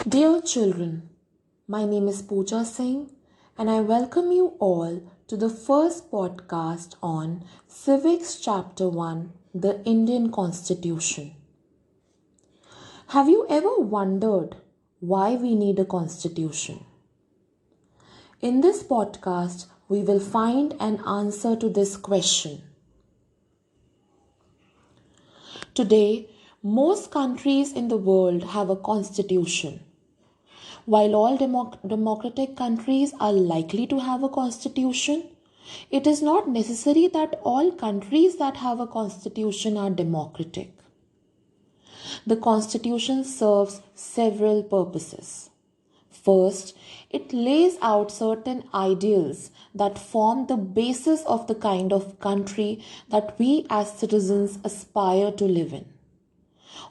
Dear children, my name is Pooja Singh and I welcome you all to the first podcast on Civics Chapter 1, the Indian Constitution. Have you ever wondered why we need a constitution? In this podcast, we will find an answer to this question. Today, most countries in the world have a constitution. While all democratic countries are likely to have a constitution, it is not necessary that all countries that have a constitution are democratic. The constitution serves several purposes. First, it lays out certain ideals that form the basis of the kind of country that we as citizens aspire to live in.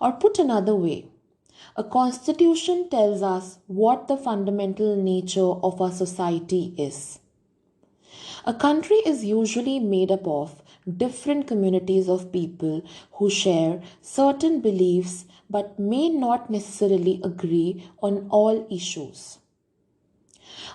Or put another way, a constitution tells us what the fundamental nature of our society is. A country is usually made up of different communities of people who share certain beliefs but may not necessarily agree on all issues.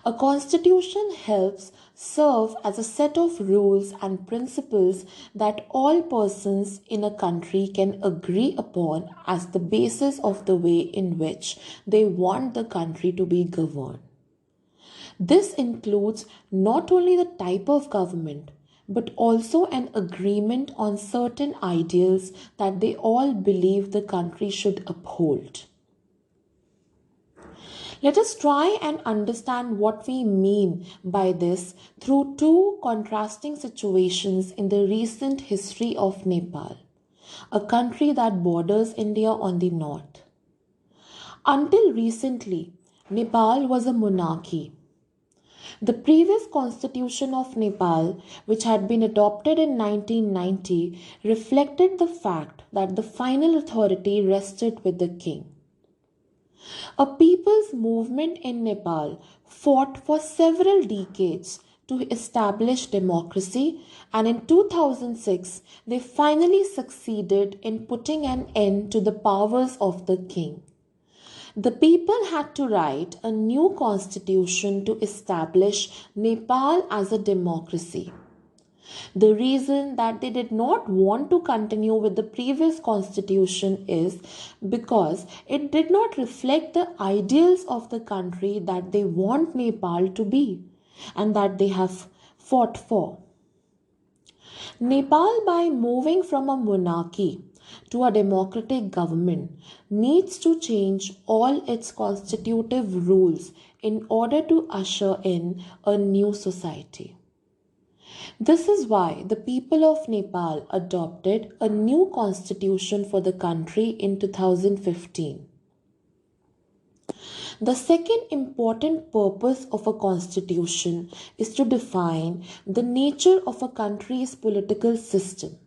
A constitution helps serve as a set of rules and principles that all persons in a country can agree upon as the basis of the way in which they want the country to be governed. This includes not only the type of government, but also an agreement on certain ideals that they all believe the country should uphold. Let us try and understand what we mean by this through two contrasting situations in the recent history of Nepal, a country that borders India on the north. Until recently, Nepal was a monarchy. The previous constitution of Nepal, which had been adopted in 1990, reflected the fact that the final authority rested with the king. A people's movement in Nepal fought for several decades to establish democracy, and in 2006 they finally succeeded in putting an end to the powers of the king. The people had to write a new constitution to establish Nepal as a democracy. The reason that they did not want to continue with the previous constitution is because it did not reflect the ideals of the country that they want Nepal to be and that they have fought for. Nepal, by moving from a monarchy to a democratic government, needs to change all its constitutive rules in order to usher in a new society. This is why the people of Nepal adopted a new constitution for the country in 2015. The second important purpose of a constitution is to define the nature of a country's political system.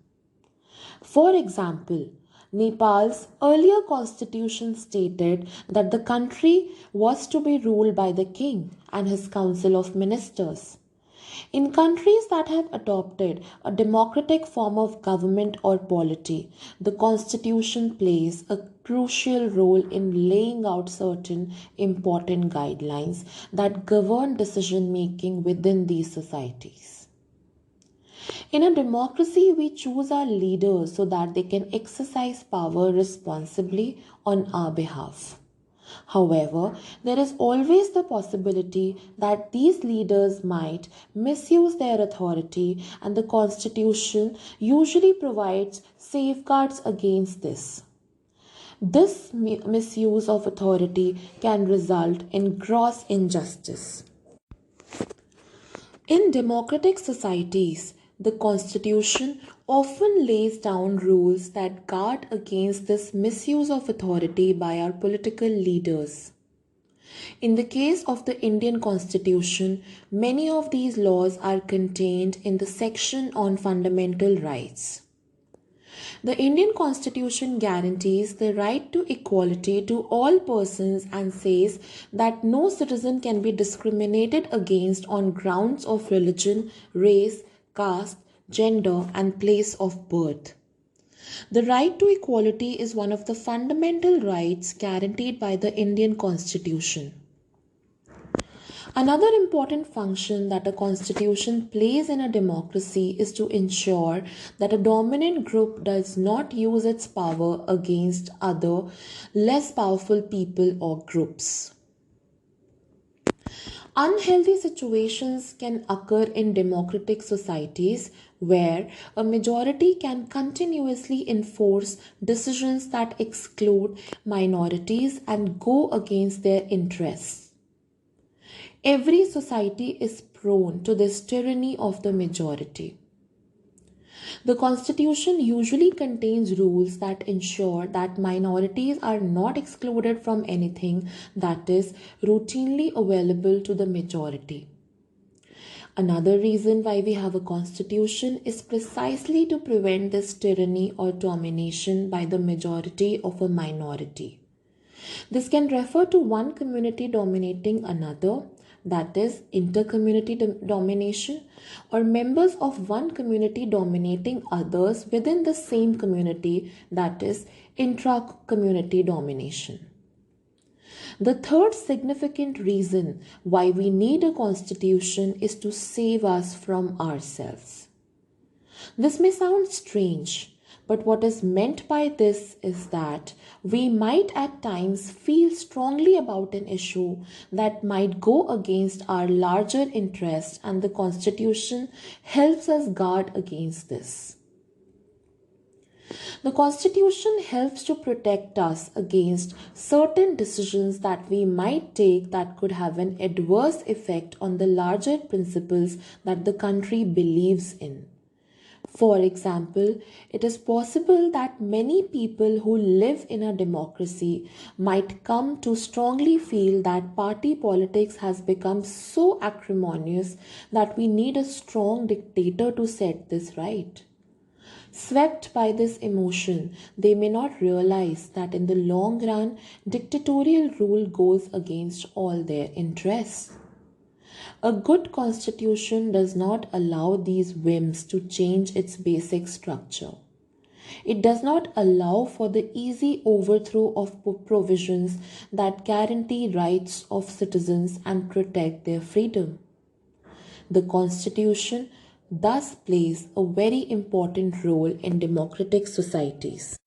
For example, Nepal's earlier constitution stated that the country was to be ruled by the king and his council of ministers. In countries that have adopted a democratic form of government or polity, the constitution plays a crucial role in laying out certain important guidelines that govern decision making within these societies. In a democracy, we choose our leaders so that they can exercise power responsibly on our behalf. However, there is always the possibility that these leaders might misuse their authority, and the Constitution usually provides safeguards against this. This misuse of authority can result in gross injustice. In democratic societies, the Constitution often lays down rules that guard against this misuse of authority by our political leaders. In the case of the Indian Constitution, many of these laws are contained in the section on fundamental rights. The Indian Constitution guarantees the right to equality to all persons and says that no citizen can be discriminated against on grounds of religion, race, caste, gender, and place of birth. The right to equality is one of the fundamental rights guaranteed by the Indian Constitution. Another important function that a constitution plays in a democracy is to ensure that a dominant group does not use its power against other, less powerful people or groups. Unhealthy situations can occur in democratic societies where a majority can continuously enforce decisions that exclude minorities and go against their interests. Every society is prone to this tyranny of the majority. The Constitution usually contains rules that ensure that minorities are not excluded from anything that is routinely available to the majority. Another reason why we have a constitution is precisely to prevent this tyranny or domination by the majority of a minority. This can refer to one community dominating another, that is inter-community domination, or members of one community dominating others within the same community, that is intra-community domination. The third significant reason why we need a constitution is to save us from ourselves. This may sound strange, but what is meant by this is that we might at times feel strongly about an issue that might go against our larger interests, and the Constitution helps us guard against this. The Constitution helps to protect us against certain decisions that we might take that could have an adverse effect on the larger principles that the country believes in. For example, it is possible that many people who live in a democracy might come to strongly feel that party politics has become so acrimonious that we need a strong dictator to set this right. Swept by this emotion, they may not realize that in the long run, dictatorial rule goes against all their interests. A good constitution does not allow these whims to change its basic structure. It does not allow for the easy overthrow of provisions that guarantee rights of citizens and protect their freedom. The Constitution thus plays a very important role in democratic societies.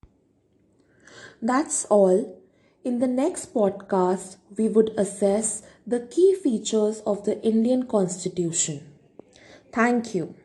That's all. In the next podcast, we would assess the key features of the Indian Constitution. Thank you.